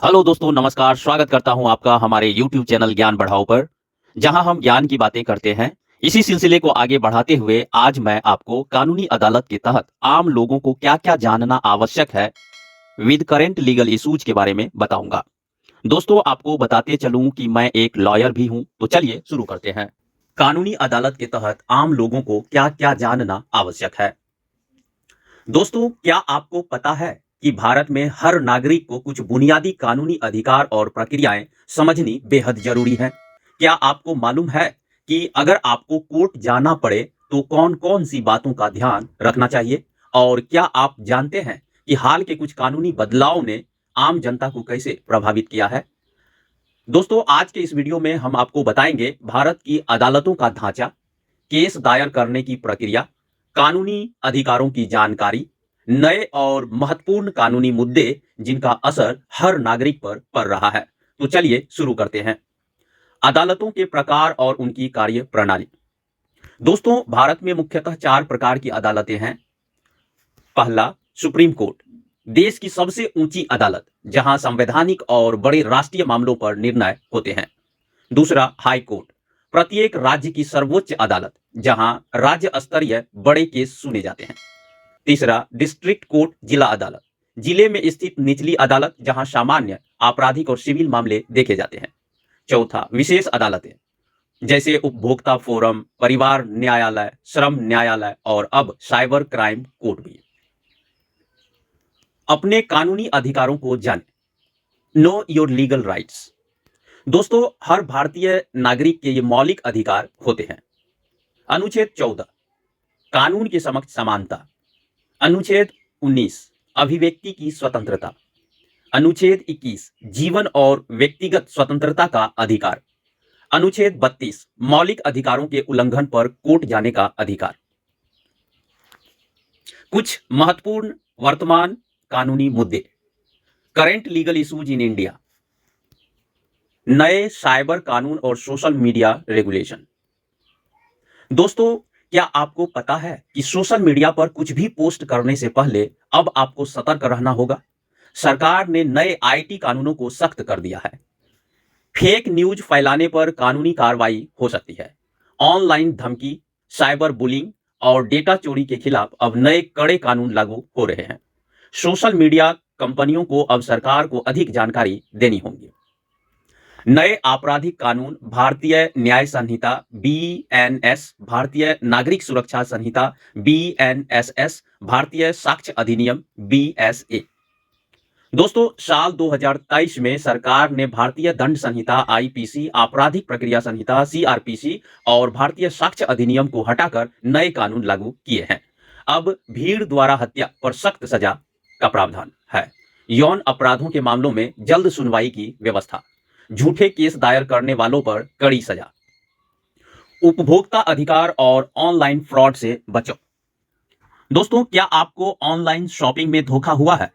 Hello दोस्तों, नमस्कार। स्वागत करता हूं आपका हमारे YouTube चैनल ज्ञान बढ़ाओ पर, जहां हम ज्ञान की बातें करते हैं। इसी सिलसिले को आगे बढ़ाते हुए आज मैं आपको कानूनी अदालत के तहत आम लोगों को क्या-क्या जानना आवश्यक है विद करेंट लीगल इश्यूज के बारे में बताऊंगा। दोस्तों, आपको बताते चलूं कि मैं एक लॉयर भी हूं, तो चलिए शुरू करते हैं। कानूनी अदालत के तहत आम लोगों को क्या-क्या जानना आवश्यक है। दोस्तों, क्या आपको पता है कि भारत में हर नागरिक को कुछ बुनियादी कानूनी अधिकार और प्रक्रियाएं समझनी बेहद जरूरी है। क्या आपको मालूम है कि अगर आपको कोर्ट जाना पड़े तो कौन-कौन सी बातों का ध्यान रखना चाहिए? और क्या आप जानते हैं कि हाल के कुछ कानूनी बदलाव ने आम जनता को कैसे प्रभावित किया है? दोस्तों, आज के इस वीडियो में हम आपको बताएंगे भारत की अदालतों का ढांचा, केस दायर करने की प्रक्रिया, कानूनी अधिकारों की जानकारी, नए और महत्वपूर्ण कानूनी मुद्दे जिनका असर हर नागरिक पर पड़ रहा है। तो चलिए शुरू करते हैं। अदालतों के प्रकार और उनकी कार्य प्रणाली। दोस्तों, भारत में मुख्यतः 4 प्रकार की अदालतें हैं। पहला, सुप्रीम कोर्ट, देश की सबसे ऊंची अदालत, जहां संवैधानिक और बड़े राष्ट्रीय मामलों पर निर्णय होते हैं। दूसरा, हाई कोर्ट, प्रत्येक राज्य की सर्वोच्च अदालत, जहां राज्य स्तरीय बड़े केस सुने जाते हैं। तीसरा, डिस्ट्रिक्ट कोर्ट, जिला अदालत, जिले में स्थित निचली अदालत, जहां सामान्य, आपराधिक और सिविल मामले देखे जाते हैं। चौथा, विशेष अदालतें, जैसे उपभोक्ता फोरम, परिवार न्यायालय, श्रम न्यायालय और अब साइबर क्राइम कोर्ट भी। अपने कानूनी अधिकारों को जानें। Know your legal rights. दोस्तों, हर भारतीय नागरिक के ये मौलिक अधिकार होते हैं। अनुच्छेद 14, कानून के समक्ष समानता। अनुच्छेद 19, अभिव्यक्ति की स्वतंत्रता। अनुच्छेद 21, जीवन और व्यक्तिगत स्वतंत्रता का अधिकार। अनुच्छेद 32, मौलिक अधिकारों के उल्लंघन पर कोर्ट जाने का अधिकार। कुछ महत्वपूर्ण वर्तमान कानूनी मुद्दे। Current legal issues in India. नए साइबर कानून और सोशल मीडिया रेगुलेशन। दोस्तों, क्या आपको पता है कि सोशल मीडिया पर कुछ भी पोस्ट करने से पहले अब आपको सतर्क रहना होगा? सरकार ने नए आईटी कानूनों को सख्त कर दिया है। फेक न्यूज फैलाने पर कानूनी कार्रवाई हो सकती है। ऑनलाइन धमकी, साइबर बुलिंग और डेटा चोरी के खिलाफ अब नए कड़े कानून लागू हो रहे हैं। सोशल मीडिया कंपनियों को अब सरकार को अधिक जानकारी देनी होगी। नए आपराधिक कानून, भारतीय न्याय संहिता बीएनएस, भारतीय नागरिक सुरक्षा संहिता बीएनएसएस, भारतीय साक्ष्य अधिनियम बीएसए। दोस्तों, साल 2023 में सरकार ने भारतीय दंड संहिता आईपीसी, आपराधिक प्रक्रिया संहिता सीआरपीसी और भारतीय साक्ष्य अधिनियम को हटाकर नए कानून लागू किए हैं। अब भीड़ द्वारा हत्या पर सख्त सजा का प्रावधान है। यौन अपराधों के मामलों में जल्द सुनवाई की व्यवस्था। झूठे केस दायर करने वालों पर कड़ी सजा। उपभोक्ता अधिकार और ऑनलाइन फ्रॉड से बचो। दोस्तों, क्या आपको ऑनलाइन शॉपिंग में धोखा हुआ है?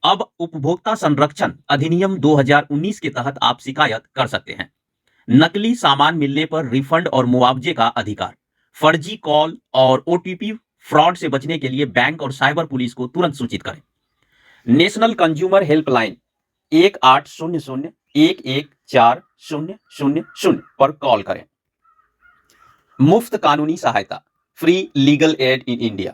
अब उपभोक्ता संरक्षण अधिनियम 2019 के तहत आप शिकायत कर सकते हैं। नकली सामान मिलने पर रिफंड और मुआवजे का अधिकार। फर्जी कॉल और ओटीपी फ्रॉड से बचने के लिए बैंक और साइबर पुलिस को तुरंत सूचित करें। नेशनल कंज्यूमर हेल्पलाइन 1800-114-0000 पर कॉल करें। मुफ्त कानूनी सहायता, free legal aid in India.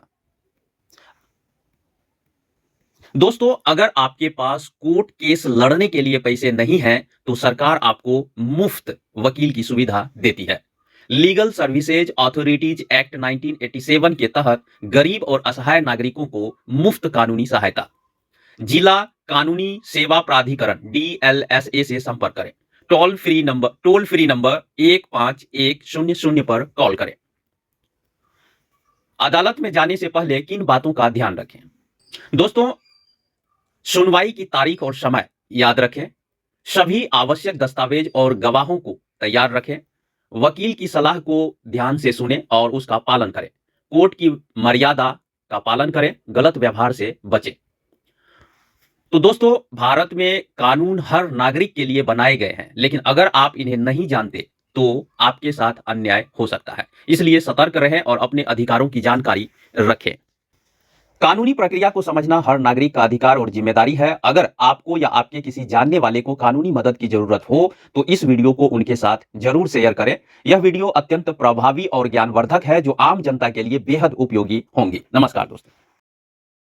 दोस्तों, अगर आपके पास कोर्ट केस लड़ने के लिए पैसे नहीं हैं, तो सरकार आपको मुफ्त वकील की सुविधा देती है। लीगल सर्विसेज अथॉरिटीज एक्ट 1987 के तहत गरीब और असहाय नागरिकों को मुफ्त कानूनी सहायता। जिला कानूनी सेवा प्राधिकरण डीएलएसए से संपर्क करें। टोल फ्री नंबर 15100 पर कॉल करें। अदालत में जाने से पहले किन बातों का ध्यान रखें? दोस्तों, सुनवाई की तारीख और समय याद रखें। सभी आवश्यक दस्तावेज और गवाहों को तैयार रखें। वकील की सलाह को ध्यान से सुनें और उसका पालन करें। कोर्ट की मर्यादा का पालन करें। गलत व्यवहार से बचें। तो दोस्तों, भारत में कानून हर नागरिक के लिए बनाए गए हैं, लेकिन अगर आप इन्हें नहीं जानते तो आपके साथ अन्याय हो सकता है। इसलिए सतर्क रहें और अपने अधिकारों की जानकारी रखें। कानूनी प्रक्रिया को समझना हर नागरिक का अधिकार और जिम्मेदारी है। अगर आपको या आपके किसी जानने वाले को कानूनी मदद की जरूरत हो तो इस वीडियो को उनके साथ जरूर शेयर करें। यह वीडियो अत्यंत प्रभावी और ज्ञानवर्धक है जो आम जनता के लिए बेहद उपयोगी होंगी। नमस्कार दोस्तों।